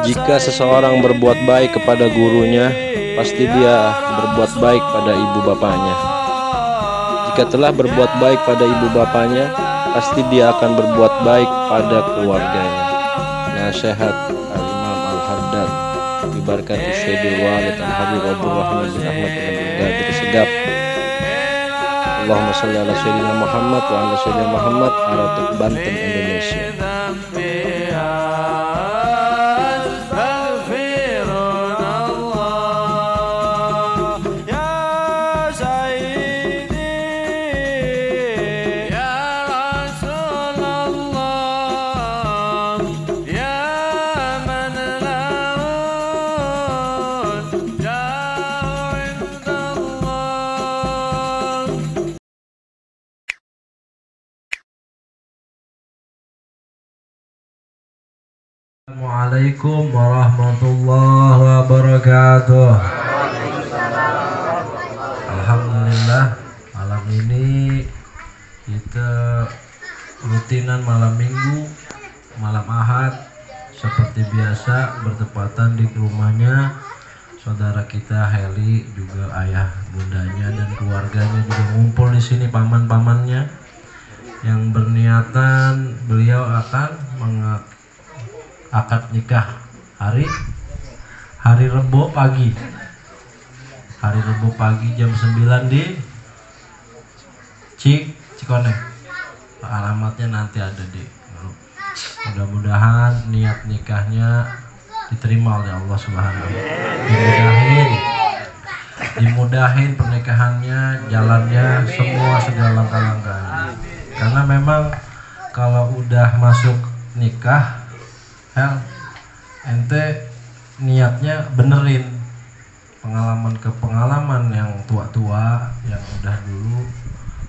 Jika seseorang berbuat baik kepada gurunya, pasti dia berbuat baik pada ibu bapanya. Jika telah berbuat baik pada ibu bapanya, pasti dia akan berbuat baik pada keluarganya. Nasihat Al-Imam Al-Haddad Bibarakati Syedil Walid Al-Habib Abdul Rahman bin Ahmad bin Gadir Segap. Allahumma sholli ala Sayyidina Muhammad wa ala Sayyidina Muhammad, Aratuk Banten, Indonesia. Assalamualaikum warahmatullahi wabarakatuh. Alhamdulillah, malam ini kita rutinan malam minggu, malam ahad seperti biasa bertepatan di rumahnya saudara kita Heli, juga ayah bundanya dan keluarganya juga ngumpul di sini, paman-pamannya yang berniatan beliau akan akad nikah hari Rebo pagi, jam 9 di Cikoneng. Alamatnya nanti ada di grup. Mudah-mudahan niat nikahnya diterima oleh Allah Subhanahu wa Ta'ala. Dimudahin pernikahannya, jalannya, semua segala langkah-langkahnya. Karena memang kalau udah masuk nikah, ente niatnya benerin pengalaman ke pengalaman yang tua-tua yang udah dulu.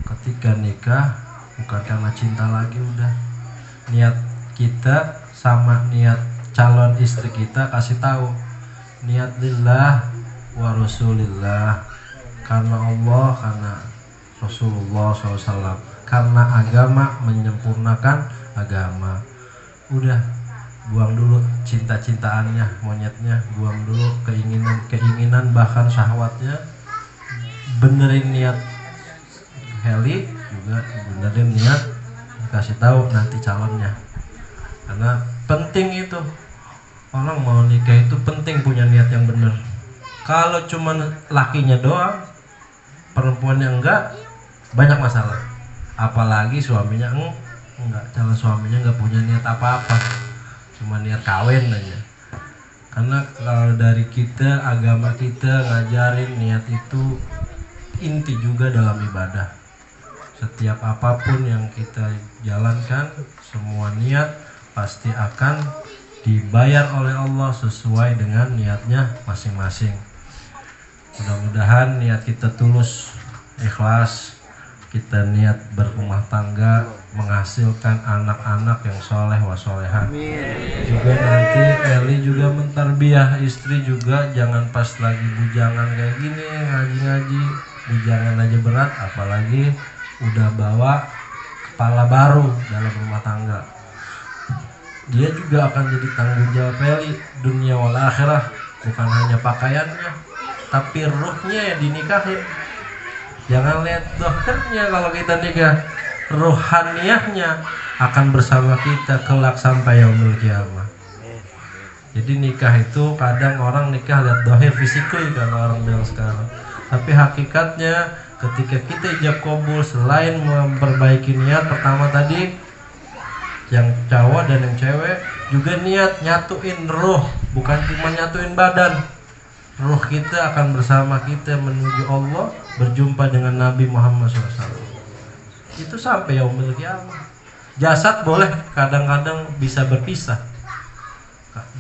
Ketika nikah bukan karena cinta lagi, udah niat kita sama niat calon istri kita kasih tahu niat lillah wa rasulillah, karena Allah, karena Rasulullah SAW, karena agama, menyempurnakan agama. Udah, buang dulu cinta-cintaannya, monyetnya, buang dulu keinginan bahkan syahwatnya. Benerin niat Heli, juga benerin niat kasih tahu nanti calonnya. Karena penting itu, orang mau nikah itu penting punya niat yang bener. Kalau cuma lakinya doang, perempuannya enggak, banyak masalah. Apalagi suaminya enggak, calon suaminya enggak punya niat apa-apa, cuma niat kawin aja. Karena kalau dari kita, agama kita ngajarin niat itu inti juga dalam ibadah. Setiap apapun yang kita jalankan, semua niat pasti akan dibayar oleh Allah sesuai dengan niatnya masing-masing. Mudah-mudahan niat kita tulus, ikhlas, kita niat berumah tangga, menghasilkan anak-anak yang soleh wa solehan. Juga nanti Eli juga mentarbiah istri juga, jangan pas lagi bujangan kayak gini ngaji-ngaji, bujangan aja berat, apalagi udah bawa kepala baru dalam rumah tangga. Dia juga akan jadi tanggung jawab Eli dunia wal akhirah, bukan hanya pakaiannya tapi ruhnya yang dinikahin. Jangan lihat dohirnya kalau kita nikah, rohaniyahnya akan bersama kita kelak sampai yaumul kiamah. Jadi nikah itu kadang orang nikah lihat dohir fisikly kalau orang bilang sekarang, tapi hakikatnya ketika kita ijab kabul, selain memperbaiki niat pertama tadi yang cowok dan yang cewek, juga niat nyatuin roh, bukan cuma nyatuin badan. Roh kita akan bersama kita menuju Allah, berjumpa dengan Nabi Muhammad SAW. Itu sampai yaumil qiyamah. Jasad boleh kadang-kadang bisa berpisah.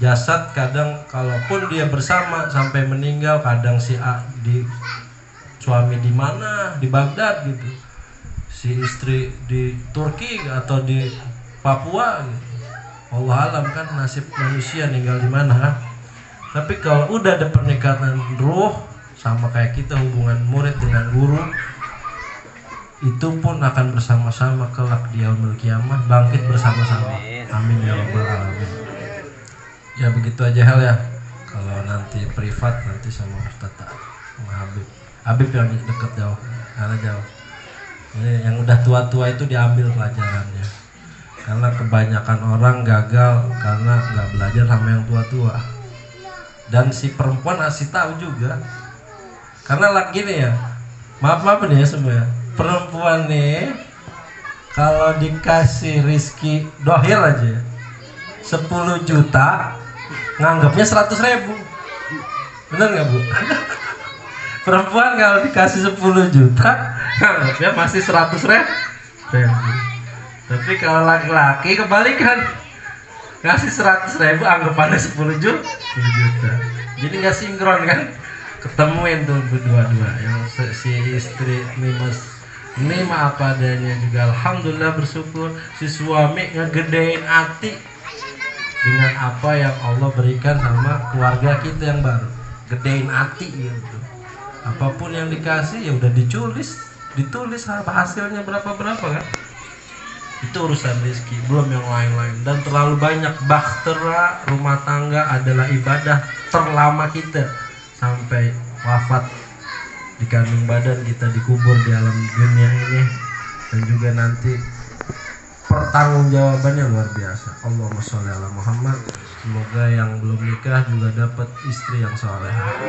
Jasad kadang kalaupun dia bersama sampai meninggal, kadang si A di suami di mana, di Baghdad gitu, si istri di Turki atau di Papua gitu. Allah alam kan nasib manusia ninggal di mana kan. Tapi kalau udah ada pernikahan ruh, sama kayak kita hubungan murid dengan guru, itu pun akan bersama-sama kelak di yaumul qiyamah, bangkit bersama-sama. Amin ya rabbal alamin. Ya begitu aja hal ya. Kalau nanti privat nanti sama Ustaz sama Habib yang deket jauh, karena jauh. Ini yang udah tua-tua itu diambil pelajarannya. Karena kebanyakan orang gagal karena nggak belajar sama yang tua-tua. Dan si perempuan ngasih tahu juga. Karena lagi nih ya, maaf nih ya semua ya. Perempuan nih kalau dikasih rizki dohir aja 10 juta nganggapnya 100.000. Bener nggak Bu? Perempuan kalau dikasih 10 juta nganggapnya masih 100.000. Tapi kalau laki-laki kebalikan, ngasih 100.000 anggapannya 10 juta. Jadi nggak sinkron kan? Ketemuin tuh berdua-dua yang si istri ini mah apa adanya juga, alhamdulillah bersyukur. Si suami ngegedein hati dengan apa yang Allah berikan sama keluarga kita yang baru, gedein hati gitu. Apapun yang dikasih ya udah ditulis hasilnya berapa kan. Itu urusan rezeki, belum yang lain-lain. Dan terlalu banyak bahtera rumah tangga adalah ibadah terlama kita sampai wafat di kandung badan kita, dikubur di alam dunia ini, dan juga nanti pertanggungjawabannya luar biasa. Allahumma sholli ala Muhammad. Semoga yang belum nikah juga dapat istri yang salehah.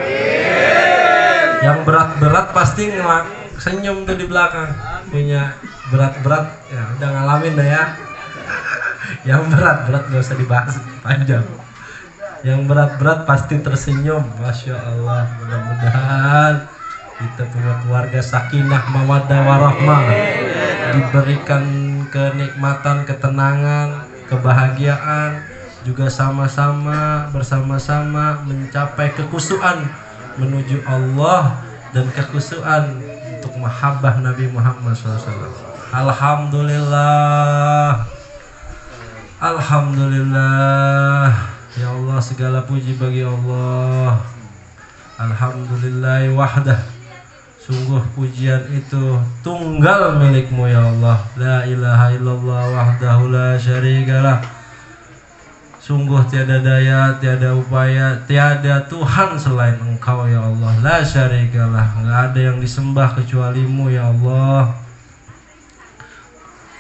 Yang berat-berat pasti senyum tuh di belakang. Punya berat-berat ya udah ngalamin dah ya. Yang berat-berat gak usah dibahas panjang. Yang berat-berat pasti tersenyum. Masya Allah, mudah-mudahan kita punya keluarga sakinah mawaddah warahmah, diberikan kenikmatan, ketenangan, kebahagiaan, juga sama-sama bersama-sama mencapai kekhusyuan menuju Allah dan kekhusyuan untuk mahabbah Nabi Muhammad SAW. Alhamdulillah, alhamdulillah. Ya Allah, segala puji bagi Allah. Alhamdulillah wahdah. Sungguh pujian itu tunggal milikmu ya Allah. La ilaha illallah wahdahu la syarikalah. Sungguh tiada daya, tiada upaya, tiada Tuhan selain Engkau ya Allah. La syarikalah. Enggak ada yang disembah kecuali-Mu ya Allah.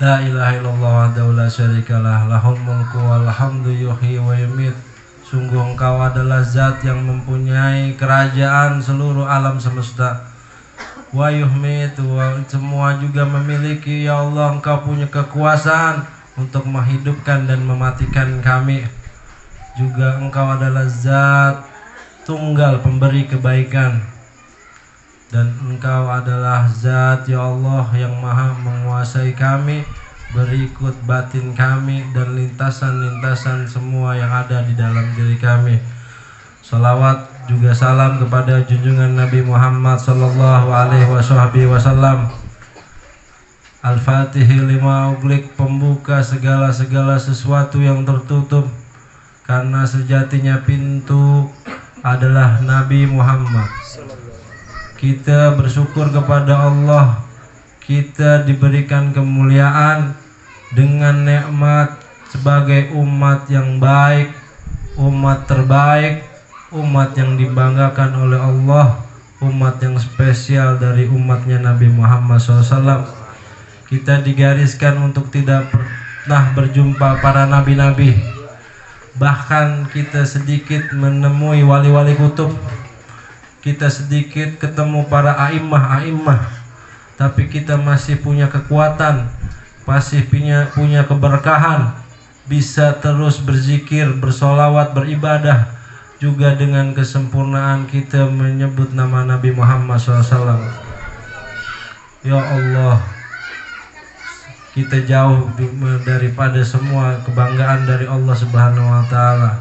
La ilaha illallah wahdahu la syarikalah. Lahul mulku wal hamdu yuhyi wa yumit. Sungguh Engkau adalah zat yang mempunyai kerajaan seluruh alam semesta. Wa yuhmit, semua juga memiliki ya Allah. Engkau punya kekuasaan untuk menghidupkan dan mematikan kami. Juga Engkau adalah zat tunggal pemberi kebaikan, dan Engkau adalah zat ya Allah yang maha menguasai kami, berikut batin kami dan lintasan-lintasan semua yang ada di dalam diri kami. Salawat juga salam kepada junjungan Nabi Muhammad sallallahu alaihi wasallam. Al-Fatihil lima uglik, pembuka segala sesuatu yang tertutup, karena sejatinya pintu adalah Nabi Muhammad. Kita bersyukur kepada Allah, kita diberikan kemuliaan dengan nikmat sebagai umat yang baik, umat terbaik, umat yang dibanggakan oleh Allah, umat yang spesial dari umatnya Nabi Muhammad SAW. Kita digariskan untuk tidak pernah berjumpa para nabi-nabi. Bahkan kita sedikit menemui wali-wali kutub, kita sedikit ketemu para a'immah, tapi kita masih punya kekuatan, masih punya keberkahan, bisa terus berzikir, bersolawat, beribadah, juga dengan kesempurnaan kita menyebut nama Nabi Muhammad SAW. Ya Allah, kita jauh daripada semua kebanggaan dari Allah Subhanahu wa taala.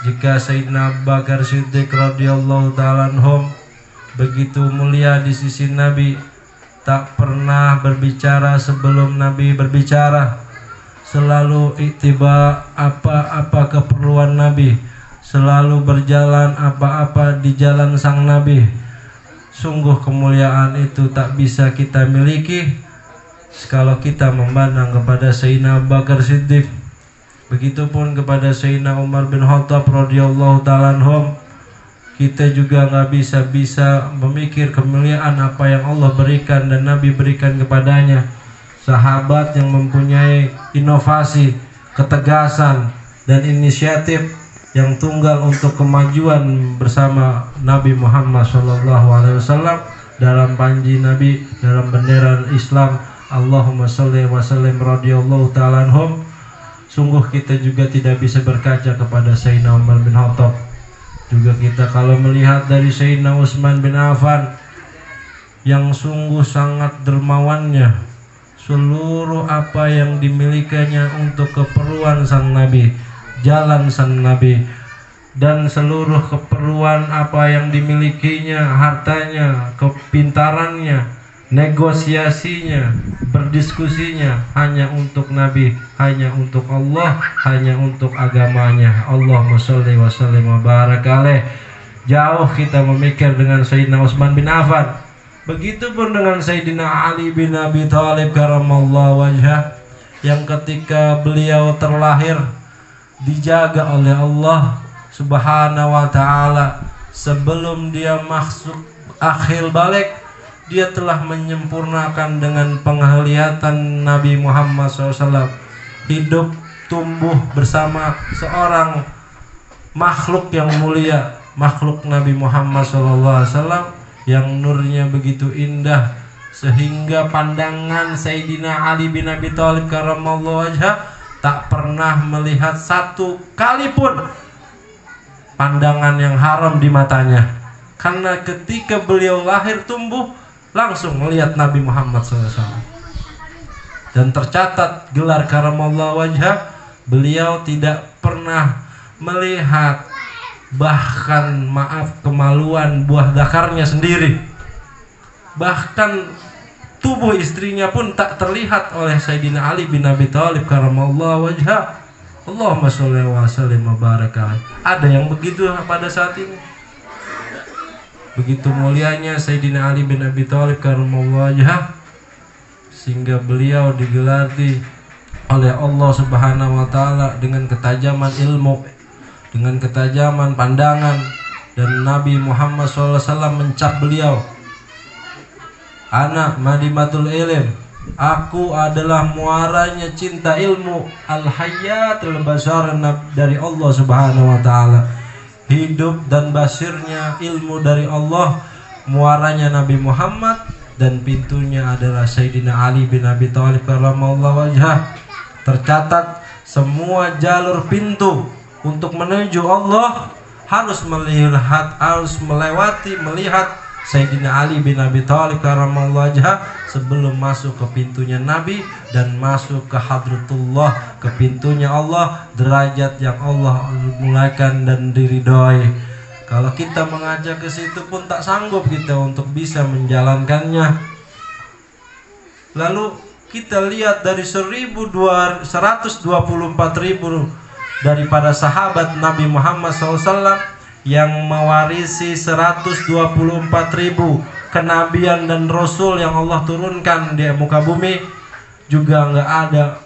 Jika Sayyidina Abu Bakar Siddiq radhiyallahu taala anhum begitu mulia di sisi Nabi, tak pernah berbicara sebelum Nabi berbicara, selalu ittiba apa-apa keperluan Nabi, selalu berjalan apa-apa di jalan sang Nabi. Sungguh kemuliaan itu tak bisa kita miliki kalau kita memandang kepada Sayyidina Abu Bakar Siddiq. Begitupun kepada Sayyidina Umar bin Khattab radhiyallahu ta'ala anhum. Kita juga nggak bisa memikir kemuliaan apa yang Allah berikan dan Nabi berikan kepadanya. Sahabat yang mempunyai inovasi, ketegasan, dan inisiatif yang tunggal untuk kemajuan bersama Nabi Muhammad SAW dalam panji Nabi, dalam bendera Islam. Allahumma sholli wa sallim radhiyallahu ta'ala anhum. Sungguh kita juga tidak bisa berkaca kepada Sayyidina Umar bin Khattab. Juga kita kalau melihat dari Sayyidina Utsman bin Affan yang sungguh sangat dermawannya, seluruh apa yang dimilikinya untuk keperluan sang Nabi, jalan sang Nabi, dan seluruh keperluan apa yang dimilikinya, hartanya, kepintarannya, negosiasinya, berdiskusinya hanya untuk Nabi, hanya untuk Allah, hanya untuk agamanya. Allahumma sholli wa sallim wa barak alaih. Jauh kita memikir dengan Sayyidina Utsman bin Affan. Begitupun dengan Sayyidina Ali bin Abi Thalib karamallahu wajhah, yang ketika beliau terlahir dijaga oleh Allah Subhanahu wa ta'ala. Sebelum dia masuk akhir balik, dia telah menyempurnakan dengan penglihatan Nabi Muhammad SAW. Hidup tumbuh bersama seorang makhluk yang mulia, makhluk Nabi Muhammad SAW, yang nurnya begitu indah sehingga pandangan Sayyidina Ali bin Abi Thalib karamallahu wajhah tak pernah melihat satu kali pun pandangan yang haram di matanya, karena ketika beliau lahir tumbuh langsung melihat Nabi Muhammad SAW. Dan tercatat gelar karamallahu wajhah, beliau tidak pernah melihat bahkan kemaluan buah dakarnya sendiri. Bahkan tubuh istrinya pun tak terlihat oleh Sayyidina Ali bin Abi Thalib karamallahu wajhah. Allahumma sholli wa sallim wa barak alaih. Ada yang begitu pada saat ini? Begitu mulianya Sayyidina Ali bin Abi Thalib karamallahu wajhah, sehingga beliau digelari oleh Allah Subhanahu wa ta'ala dengan ketajaman ilmu, dengan ketajaman pandangan, dan Nabi Muhammad SAW mencap beliau, "Ana madimatul ilm," aku adalah muaranya cinta ilmu, al-hayatul basar dari Allah Subhanahu wa ta'ala. Hidup dan basirnya ilmu dari Allah, muaranya Nabi Muhammad, dan pintunya adalah Sayyidina Ali bin Abi Thalib karamallahu wajhah. Tercatat semua jalur pintu untuk menuju Allah harus melihat Sayyidina Ali bin Abi Thalib karamallahu wajhah sebelum masuk ke pintunya Nabi dan masuk ke hadratullah, ke pintunya Allah, derajat yang Allah mulaikan dan diridhoi. Kalau kita mengajak ke situ pun tak sanggup kita untuk bisa menjalankannya. Lalu kita lihat dari 124.000 daripada sahabat Nabi Muhammad SAW yang mewarisi 124.000 kenabian dan rasul yang Allah turunkan di muka bumi, juga nggak ada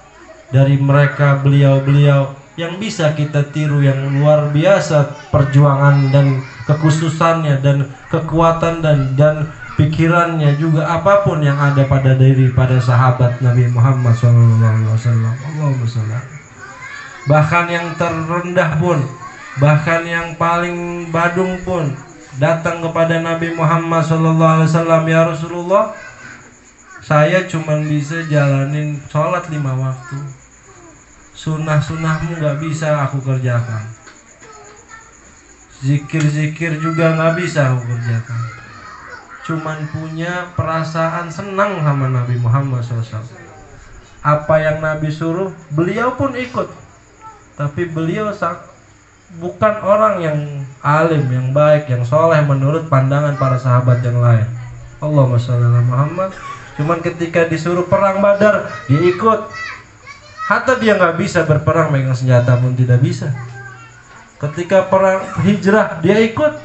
dari mereka beliau-beliau yang bisa kita tiru, yang luar biasa perjuangan dan kekhususannya dan kekuatan dan pikirannya, juga apapun yang ada pada diri pada sahabat Nabi Muhammad SAW. Bahkan yang terendah pun, bahkan yang paling badung pun datang kepada Nabi Muhammad SAW, "Ya Rasulullah, saya cuma bisa jalanin sholat 5 waktu, sunnah-sunnahmu gak bisa aku kerjakan, zikir-zikir juga gak bisa aku kerjakan, cuman punya perasaan senang sama Nabi Muhammad SAW. Apa yang Nabi suruh beliau pun ikut, tapi beliau bukan orang yang alim, yang baik, yang soleh menurut pandangan para sahabat yang lain. Allahumma sholli ala Muhammad. Cuman ketika disuruh perang Badar, dia ikut. Hatta dia nggak bisa berperang, megang senjata pun tidak bisa. Ketika perang hijrah, dia ikut.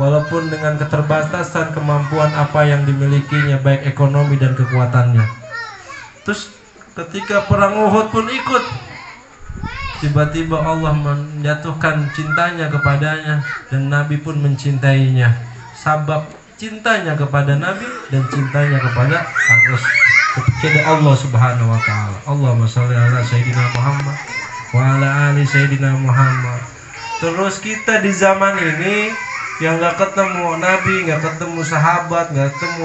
Walaupun dengan keterbatasan kemampuan apa yang dimilikinya, baik ekonomi dan kekuatannya. Terus ketika perang Uhud pun ikut. tiba-tiba Allah menjatuhkan cintanya kepadanya dan Nabi pun mencintainya. Sabab cintanya kepada Nabi dan cintanya kepada Allah Subhanahu wa taala. Allahumma shalli ala sayyidina Muhammad wa ala ali sayyidina Muhammad. Terus kita di zaman ini yang gak ketemu Nabi, gak ketemu sahabat, gak ketemu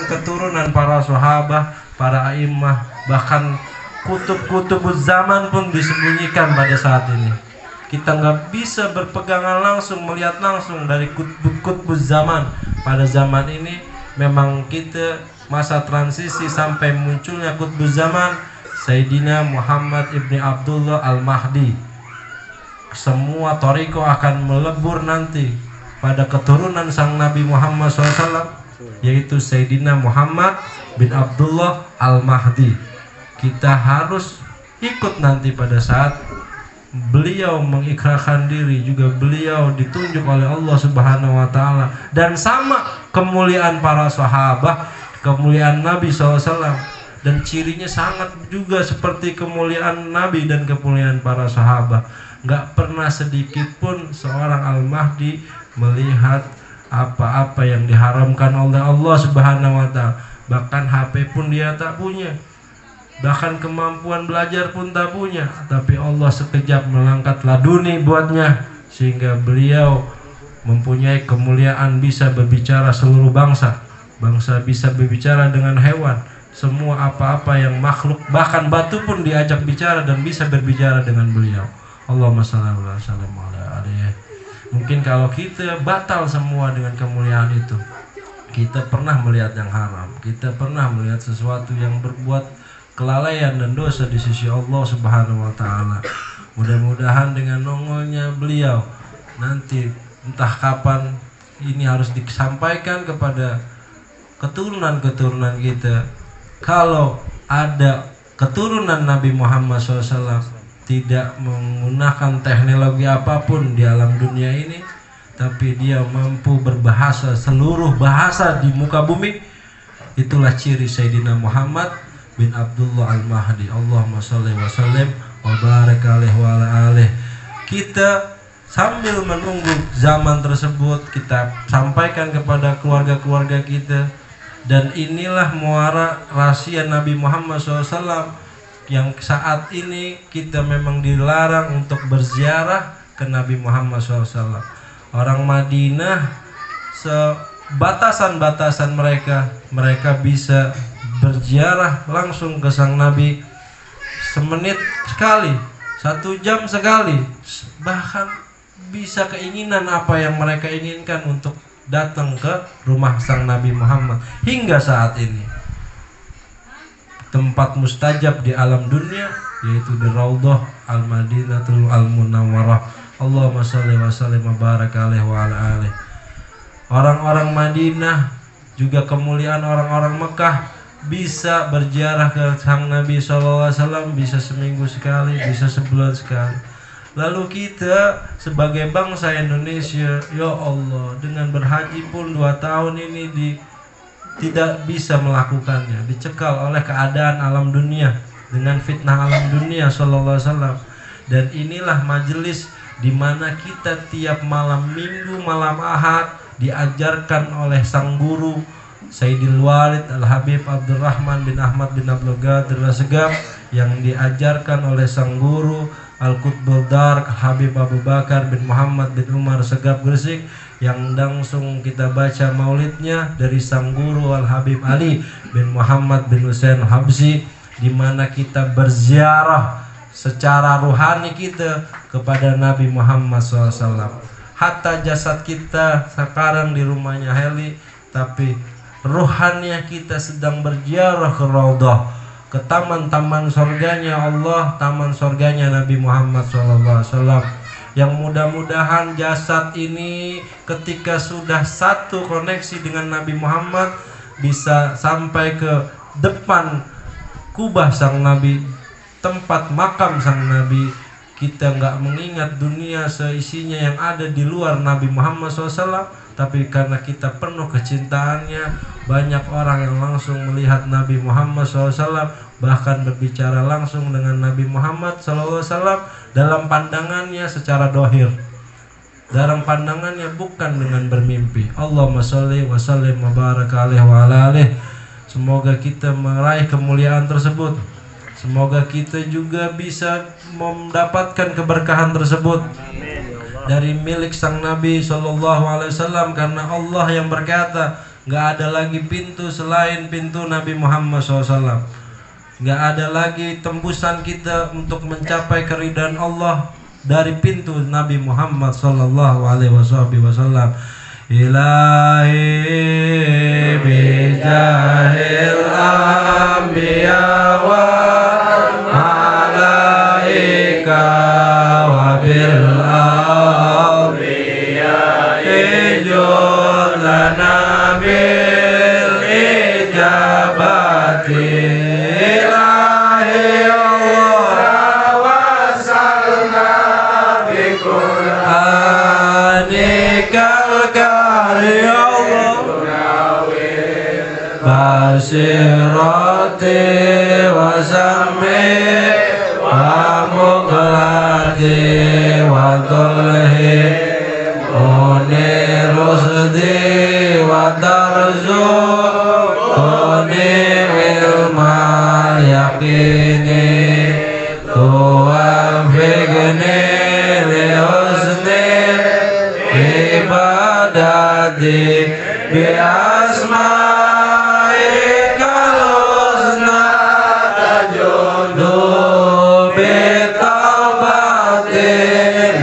keturunan para sahabat, para a'immah, bahkan kutub-kutub zaman pun disembunyikan pada saat ini. Kita nggak bisa berpegangan langsung, melihat langsung dari kutub zaman. Pada zaman ini memang kita masa transisi sampai munculnya kutub zaman Sayyidina Muhammad ibni Abdullah al-Mahdi. Semua thariqah akan melebur nanti pada keturunan sang Nabi Muhammad SAW, yaitu Sayyidina Muhammad bin Abdullah al-Mahdi. Kita harus ikut nanti pada saat beliau mengikrarkan diri, juga beliau ditunjuk oleh Allah Subhanahu wa taala, dan sama kemuliaan para sahabat, kemuliaan Nabi SAW, dan cirinya sangat juga seperti kemuliaan Nabi dan kemuliaan para sahabat. Gak pernah sedikit pun seorang Al-Mahdi melihat apa-apa yang diharamkan oleh Allah Subhanahu wa taala. Bahkan HP pun dia tak punya, bahkan kemampuan belajar pun tak punya, tapi Allah sekejap mengangkat laduni buatnya sehingga beliau mempunyai kemuliaan, bisa berbicara seluruh bangsa bisa berbicara dengan hewan, semua apa-apa yang makhluk, bahkan batu pun diajak bicara dan bisa berbicara dengan beliau. Allahumma shalli ala alaihi. Mungkin kalau kita batal semua dengan kemuliaan itu, kita pernah melihat yang haram, kita pernah melihat sesuatu yang berbuat kelalaian dan dosa di sisi Allah Subhanahu wa taala. Mudah-mudahan dengan nongolnya beliau nanti, entah kapan ini harus disampaikan kepada keturunan-keturunan kita, kalau ada keturunan Nabi Muhammad SAW tidak menggunakan teknologi apapun di alam dunia ini, tapi dia mampu berbahasa seluruh bahasa di muka bumi, itulah ciri Sayyidina Muhammad bin Abdullah al-Mahdi. Allahumma sholli wa sallim wa barik alaihi wa ala alihi. Kita sambil menunggu zaman tersebut, kita sampaikan kepada keluarga-keluarga kita, dan inilah muara rahasia Nabi Muhammad SAW yang saat ini kita memang dilarang untuk berziarah ke Nabi Muhammad SAW. Orang Madinah sebatasan-batasan mereka bisa berziarah langsung ke sang Nabi semenit sekali, 1 jam sekali, bahkan bisa keinginan apa yang mereka inginkan untuk datang ke rumah sang Nabi Muhammad. Hingga saat ini tempat mustajab di alam dunia yaitu di Raudhah Al-Madinatul Al-Munawwarah. Allahumma sholli wa sallim wa barik alaihi wa ala alihi. Orang-orang Madinah juga kemuliaan orang-orang Mekah bisa berziarah ke sang Nabi SAW, bisa seminggu sekali, bisa sebulan sekali. Lalu kita sebagai bangsa Indonesia, ya Allah, dengan berhaji pun 2 tahun ini tidak bisa melakukannya, dicekal oleh keadaan alam dunia dengan fitnah alam dunia sallallahu alaihi wasallam. Dan inilah majelis di mana kita tiap malam Minggu, malam Ahad diajarkan oleh sang guru Sayyidil Walid Al-Habib Abdurrahman bin Ahmad bin Abdul Qadir Al-Segaf, yang diajarkan oleh sang guru Al-Qutbul Dar Habib Abu Bakar bin Muhammad bin Umar Segaf Gresik, yang langsung kita baca maulidnya dari sang guru Al-Habib Ali bin Muhammad bin Husain Habsi, di mana kita berziarah secara ruhani kita kepada Nabi Muhammad SAW. Hatta jasad kita sekarang di rumahnya Heli, tapi ruhannya kita sedang berziarah ke Raudhah, ke taman-taman surganya Allah, taman surganya Nabi Muhammad SAW. Yang mudah-mudahan jasad ini ketika sudah satu koneksi dengan Nabi Muhammad bisa sampai ke depan kubah sang Nabi, tempat makam sang Nabi. Kita nggak mengingat dunia seisinya yang ada di luar Nabi Muhammad SAW, tapi karena kita penuh kecintaannya, banyak orang yang langsung melihat Nabi Muhammad SAW, bahkan berbicara langsung dengan Nabi Muhammad SAW dalam pandangannya secara dohir, dalam pandangannya bukan dengan bermimpi. Allahumma sholli wa sallim wa baraka alaihi wa ala alihi. Semoga kita meraih kemuliaan tersebut. Semoga kita juga bisa mendapatkan keberkahan tersebut dari milik sang Nabi SAW, karena Allah yang berkata, gak ada lagi pintu selain pintu Nabi Muhammad SAW. Gak ada lagi tembusan kita untuk mencapai keridhaan Allah dari pintu Nabi Muhammad SAW. Ilahi bijahil anbiya wa malaika wa bil awliya ijud lana bil ijabati. Ilahi Allah wasalna bi Qur'anikal karim basirati wa sami wa muqlati wa tulhi uni rusdi wa tarzuquni ilma yaqini tuwafiqni li husni ibadati bi asma'ikal husna tajudu bi taubatin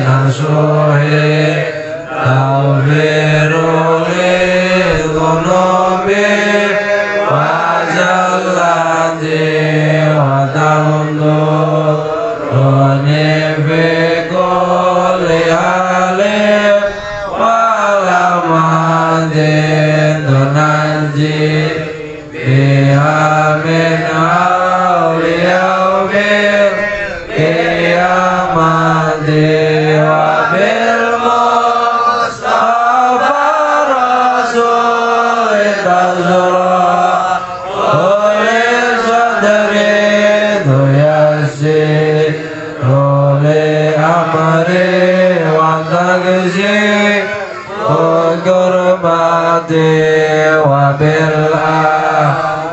nasuhi tawfiru li dhunubi wa zallati wa tamduruni fi kulli halin walamadin tunanji biha min awliya bil qiyamati wa bil mustafa rasul tazura oleh sadri tuyasi oleh amri wa tagzi kurbati wa bil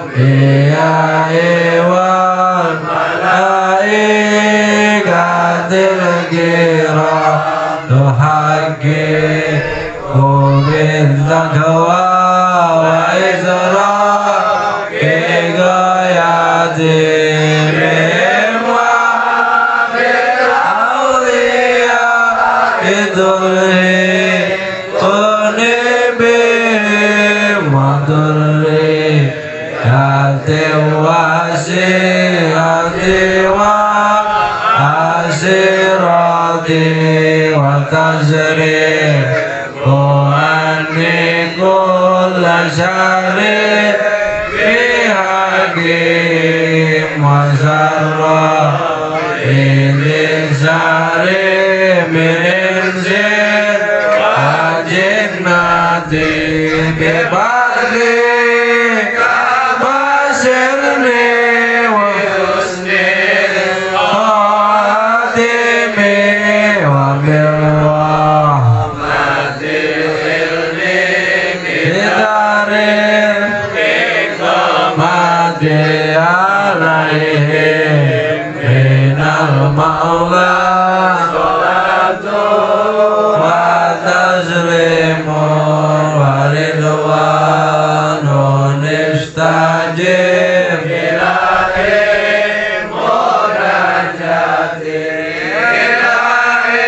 ahiyai wal malaikatil kira tuhaki kubin taqwa wa isra kegayati wa bil awliya idulhi tazri ku'ani kulla syari bihakim wa sarra ilin syari minzir ajinnati bibadri kabasirni wa husni khatimi wa bil Ma'ula salatu wa taslimu wa ridwanun istajib ilahi munajati ilahi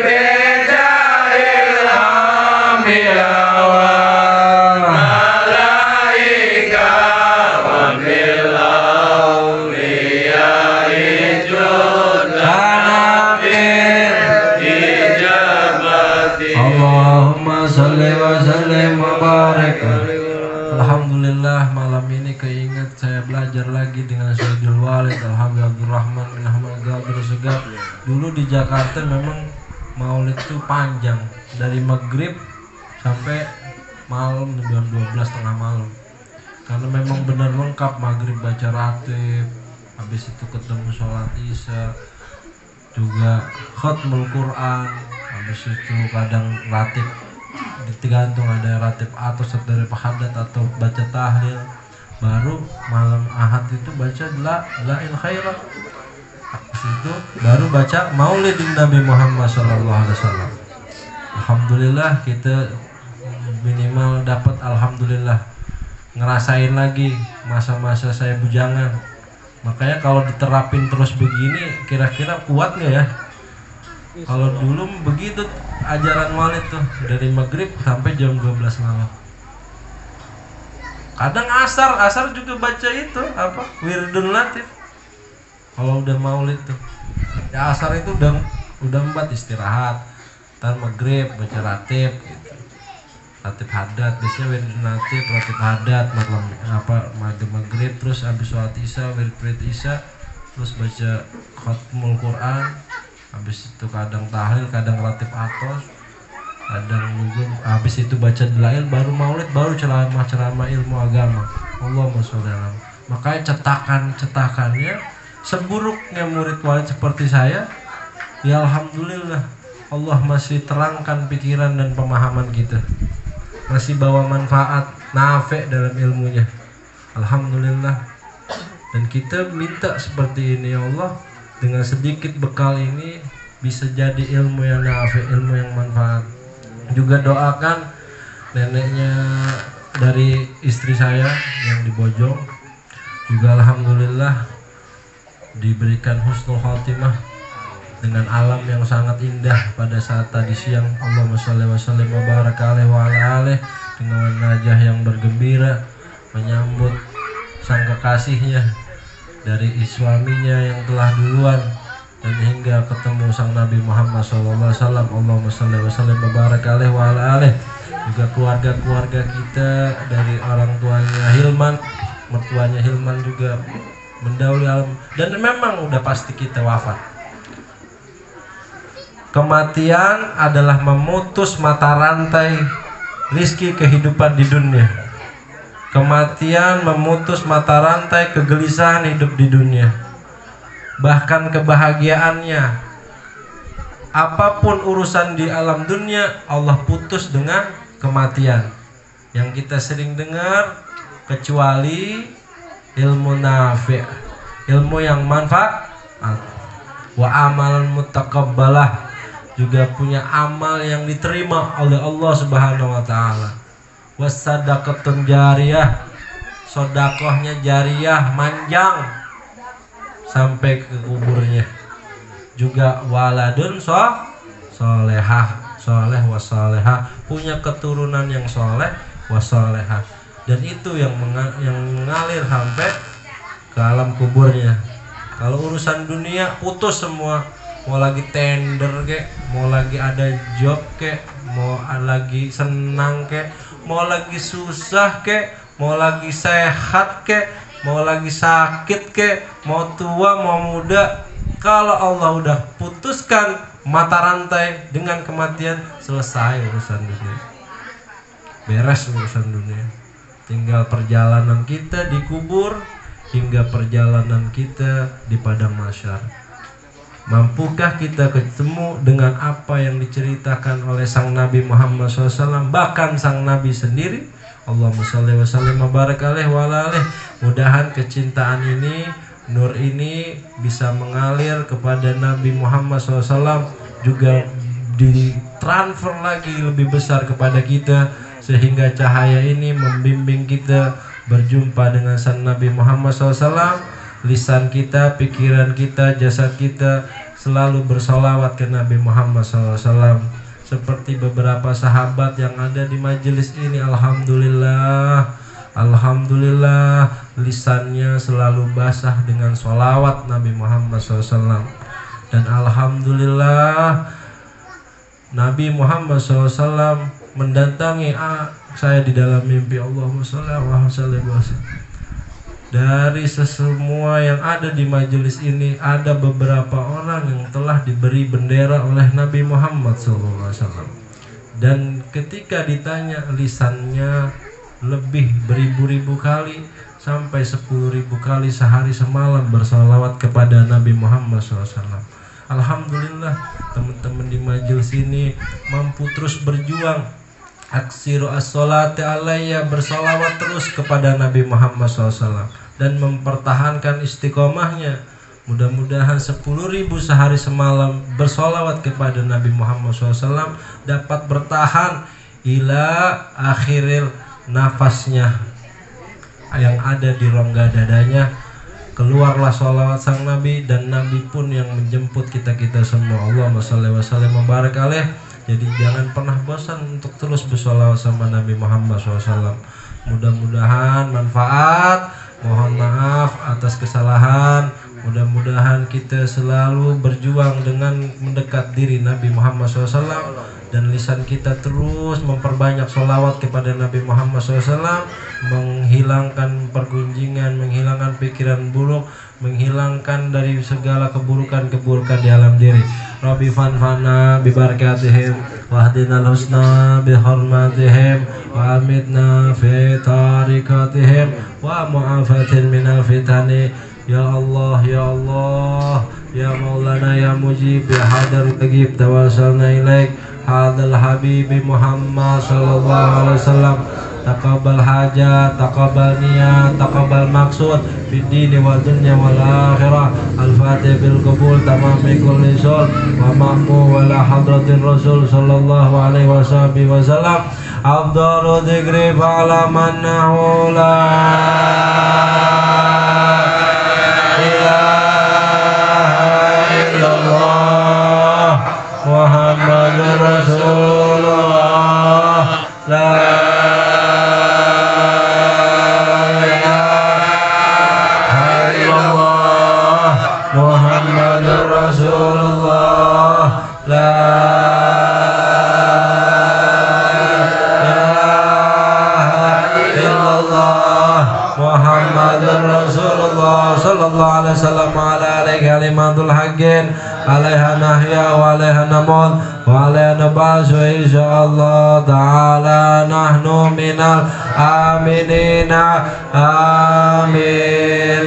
bijahil anbiya wa malaika wa bil Alhamdulillah, malam ini keinget saya belajar lagi dengan Sayyidul Walid Alhamdulillah Abdurrahman bin Ahmad Ghadir Segaf. Dulu di Jakarta memang maulid itu panjang, dari maghrib sampai malam jam 12 tengah malam, karena memang benar lengkap. Maghrib baca ratib, habis itu ketemu sholat isya, juga khatmul Quran, habis itu kadang ratib, tergantung ada ratib atau dari pahadat atau baca tahlil. Baru malam ahad itu baca lail khairat, habis itu baru baca maulidin Nabi Muhammad SAW. Alhamdulillah kita minimal dapat, alhamdulillah ngerasain lagi masa-masa saya bujangan. Makanya kalau diterapin terus begini kira-kira kuat nggak ya? Kalau dulu begitu ajaran Walid tuh dari maghrib sampai jam 12 malam. Kadang asar juga baca itu apa? Wirdun Latif. Kalau udah maulid tuh. Ya asar itu udah 4 istirahat. Ntar maghrib baca ratib gitu. Ratib hadat, biasanya wirdun Latif, ratib hadat, maghrib terus habis sholat isya, wirid isya, terus baca khatmul Quran. Habis itu kadang tahlil, kadang ratib atos, kadang juga habis itu baca dalail, baru maulid, baru ceramah ilmu agama. Allahumma sholli ala. Makanya cetakannya seburuknya murid Walid seperti saya, ya alhamdulillah Allah masih terangkan pikiran dan pemahaman kita, masih bawa manfaat nafe dalam ilmunya, alhamdulillah. Dan kita minta seperti ini, ya Allah, dengan sedikit bekal ini bisa jadi ilmu yang nafi, ilmu yang manfaat. Juga doakan neneknya dari istri saya yang di Bojong, juga alhamdulillah diberikan husnul khotimah dengan alam yang sangat indah pada saat tadi siang. Allahumma sholli wa sallim wa baraka alaihi wa ala alihi, dengan najah yang bergembira menyambut sang kekasihnya dari suaminya yang telah duluan dan hingga ketemu sang Nabi Muhammad SAW. Allahumma sholli wa sallim wa baraka alaihi wa ala alihi. Juga keluarga kita dari orang tuanya Hilman, mertuanya Hilman juga mendahului alam, dan memang udah pasti kita wafat. Kematian adalah memutus mata rantai rizki kehidupan di dunia. Kematian memutus mata rantai kegelisahan hidup di dunia. Bahkan kebahagiaannya, apapun urusan di alam dunia, Allah putus dengan kematian. Yang kita sering dengar, kecuali ilmu nafi', ilmu yang manfaat, wa amalan mutaqabbalah, juga punya amal yang diterima oleh Allah Subhanahu wa taala. Wasadaqatun jariyah, sodakohnya jariyah, manjang sampai ke kuburnya. Juga waladun solehah, soleh wasolehah, punya keturunan yang soleh wasolehah, dan itu yang mengalir sampai ke alam kuburnya. Kalau urusan dunia putus semua, mau lagi tender kek, mau lagi ada job kek, mau lagi senang kek, mau lagi susah kek, mau lagi sehat kek, mau lagi sakit kek, mau tua mau muda, kalau Allah udah putuskan mata rantai dengan kematian, selesai urusan dunia, beres urusan dunia. Tinggal perjalanan kita di kubur hingga perjalanan kita di padang mahsyar. Mampukah kita ketemu dengan apa yang diceritakan oleh sang Nabi Muhammad SAW, bahkan sang Nabi sendiri? Allahumma sholli wa sallim wa barik alaihi wa ala alihi. Mudahan kecintaan ini, nur ini bisa mengalir kepada Nabi Muhammad SAW, juga ditransfer lagi lebih besar kepada kita, sehingga cahaya ini membimbing kita berjumpa dengan sang Nabi Muhammad SAW. Lisan kita, pikiran kita, jasad kita selalu bersolawat ke Nabi Muhammad SAW. Seperti beberapa sahabat yang ada di majelis ini, alhamdulillah, alhamdulillah, lisannya selalu basah dengan solawat Nabi Muhammad SAW. Dan alhamdulillah, Nabi Muhammad SAW mendatangi saya di dalam mimpi. Allahumma sholli wa sallim. Dari sesemua yang ada di majelis ini, ada beberapa orang yang telah diberi bendera oleh Nabi Muhammad SAW. Dan ketika ditanya, lisannya lebih beribu-ribu kali sampai 10.000 kali sehari semalam bersalawat kepada Nabi Muhammad SAW. Alhamdulillah teman-teman di majelis ini mampu terus berjuang. Aksiru as-sholati alayya, bersalawat terus kepada Nabi Muhammad SAW dan mempertahankan istiqomahnya. Mudah-mudahan 10.000 sehari semalam bersolawat kepada Nabi Muhammad SAW dapat bertahan ila akhiril nafasnya yang ada di rongga dadanya. Keluarlah solawat sang Nabi, dan Nabi pun yang menjemput kita-kita semua. Allahumma shalli wa sallim wa barik alaih. Jadi jangan pernah bosan untuk terus bersolawat sama Nabi Muhammad SAW. Mudah-mudahan manfaat. Mohon maaf atas kesalahan. Mudah-mudahan kita selalu berjuang dengan mendekat diri Nabi Muhammad SAW, dan lisan kita terus memperbanyak sholawat kepada Nabi Muhammad SAW, menghilangkan pergunjingan, menghilangkan pikiran buruk, menghilangkan dari segala keburukan-keburukan di alam diri. Rabbi fanfana bibarakatihim wahdinal husna bihormatihim wa amitna fi tarikatihim wa mu'afatin minal fitani. Ya Allah, Ya Allah, Ya Maulana, Ya Mujib, Ya Hadar Tagib, tawassalna ilaik hadal habibi Muhammad sallallahu alaihi wasallam. Taqabbal hajat, taqabbal niyat, taqabbal maksud fid dini wal dunya wal akhirah. Al-Fatih bil qabul tamami kulli sul wa ma'mu wa la hadratir rasul sallallahu alaihi wasallam. Afdalu dzikri fa'ala man nahula Muhammadur Rasulullah, la ilaha illallah, Muhammadur Rasulullah, la ilaha illallah, Muhammadur Rasulullah sallallahu alaihi wasallam. Ala alaihi kalimatul haqqin alaiha nahya wa alaiha namut wa alaiha nabasu insyaallah ta'ala nahnu minal aminina. Amin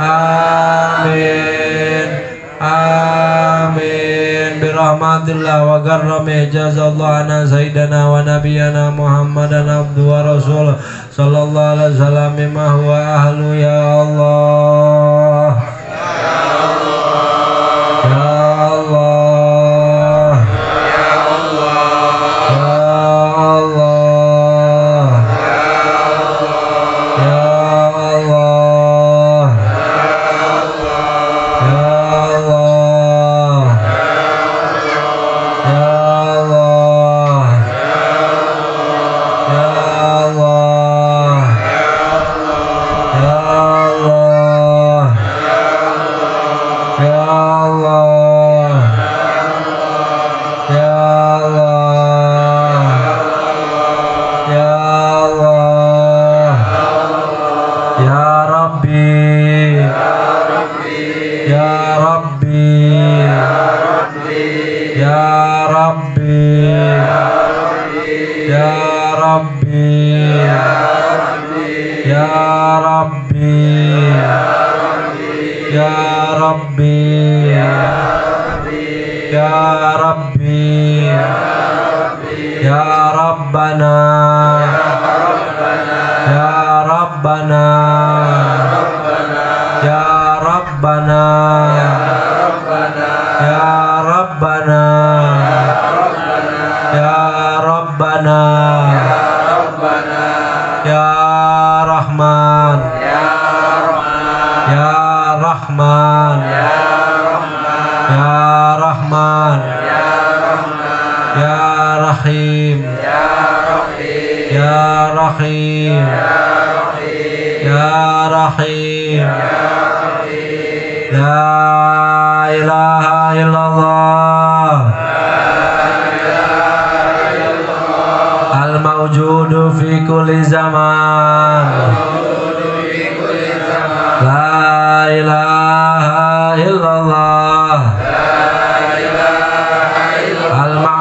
amin amin birahmatillah wa karramih. Jazallahu anna sayyidana wa nabiyana Muhammadan abdu wa rasul sallallahu alaihi wasallam mimma huwa ahlu. Ya Allah,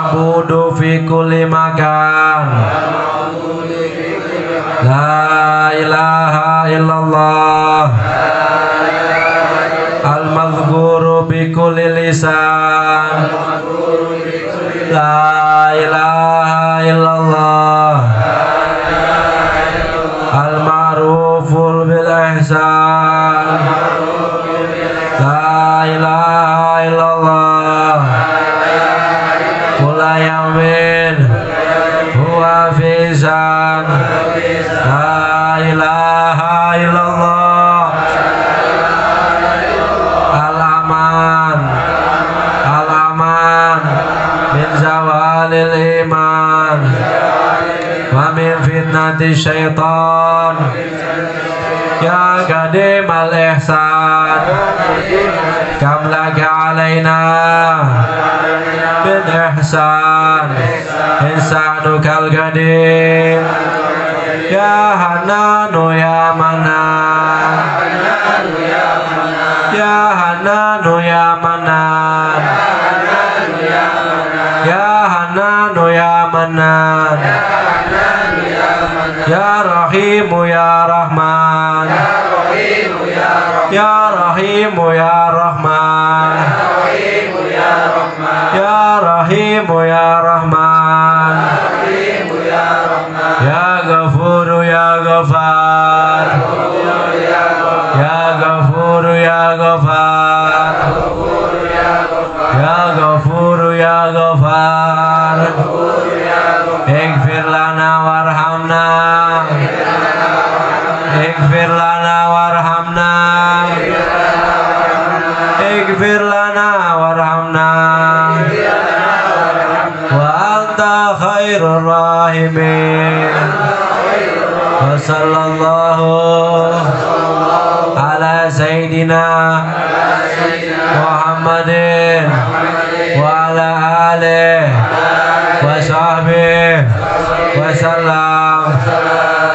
ma'budu fi kulli makan. La ilaha illallah al-madhkuru bi kulli lisan. La ilaha illallah al-ma'ruful bil ihsan. La ilaha illallah kulla yawmin huwa fi san. La ilaha illallah al-aman al-aman min zawalil iman wa min fitnati syaitan. Ya qadim al-ihsan kam laka alaina bin ihsan ihsanukal qadim. Ya Hananu ya Manan, ya Hananu ya Manan, ya Hananu ya Manan, ya Rahimu ya Rahman, ya Rahimu ya Rahman, ya Rahimu ya Rahman, ya Ghafuru ya Ghafar, ya Ghafuru ya Ghafar, ya Ghafuru ya Ghafar. Ighfir lana warhamna, ighfir lana warhamna, ighfir lana warhamna, wa anta khairur rahimin. Wa sallallahu ala sayyidina Muhammadin wa ala alihi wa sahbihi wa sallam.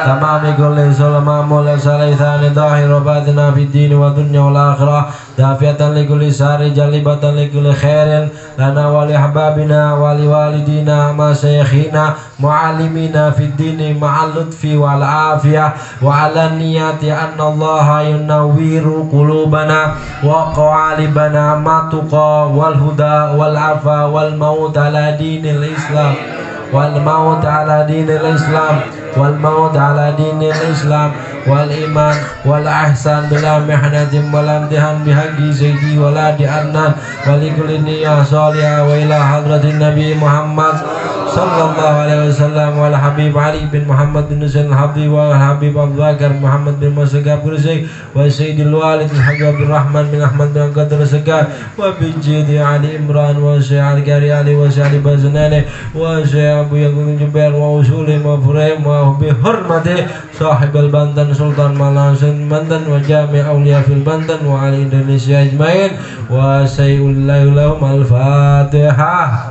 Tamami kulli sulma mula salaithani dhahir wa batina fid din wa dunya wal akhirah. Dafiatan li kulli sari jalibatan li kulli khairin lana wa li ahbabina wa li walidina ma syekhina muallimina fid din ma'al lutfi wal afiyah wa ala niyati anna Allah yunawwiru qulubana wa qalibana ma tuqa wal huda wal afa wal maut ala dinil islam wal maut ala dinil islam wal maut ala dinil islam wal iman wal ahsan bila mihnatin wal amtihan bihaqi sayyidi waladi adnan walikul niyah salihah wa ila hadratin nabi Muhammad sallallahu alaihi wasallam wal habib Ali bin Muhammad bin Husain al-Habib wa habib Abu Bakar Muhammad bin Masagab Kursi wa sayyidil walid al-Habib Abdul Rahman bin Ahmad bin Qadir Sagar wa bijidi Ali Imran wa Syekh Al-Qari Ali wa Syekh Ali Baznani wa Syekh Abu Yaqub Jubair wa usuli wa furaim wa bi hurmati sahib al-Banten Sultan Malasin Banten wa jami' awliya fil Banten wa ali Indonesia ajmain wa sayyidul lahum al-Fatihah.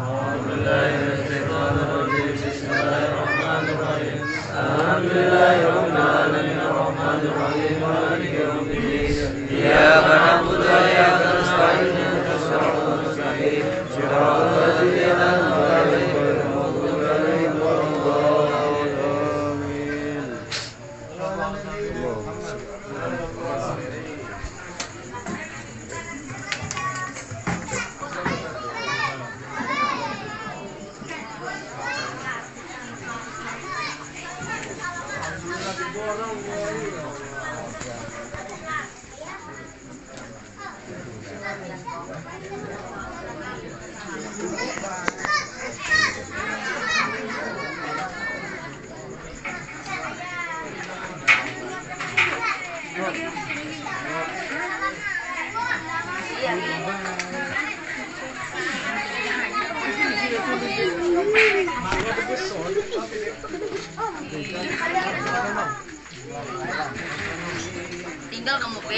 Tinggal kamu P.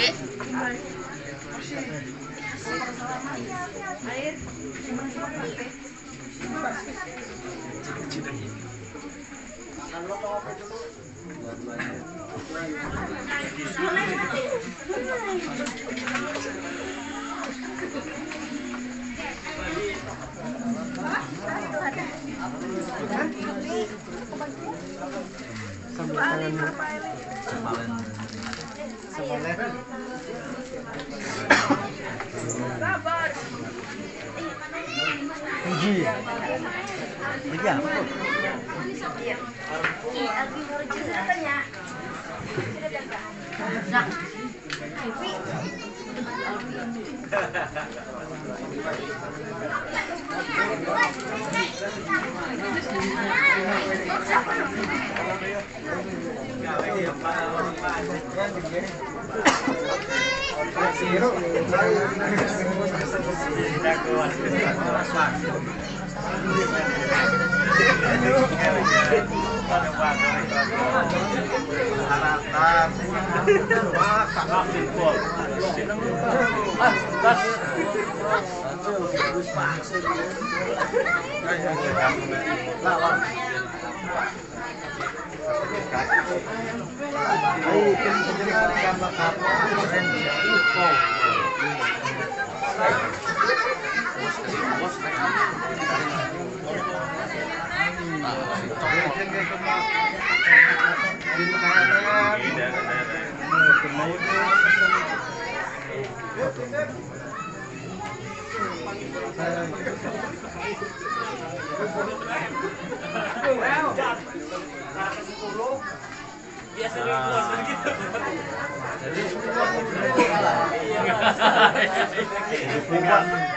Air.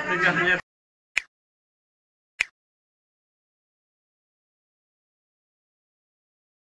Biasa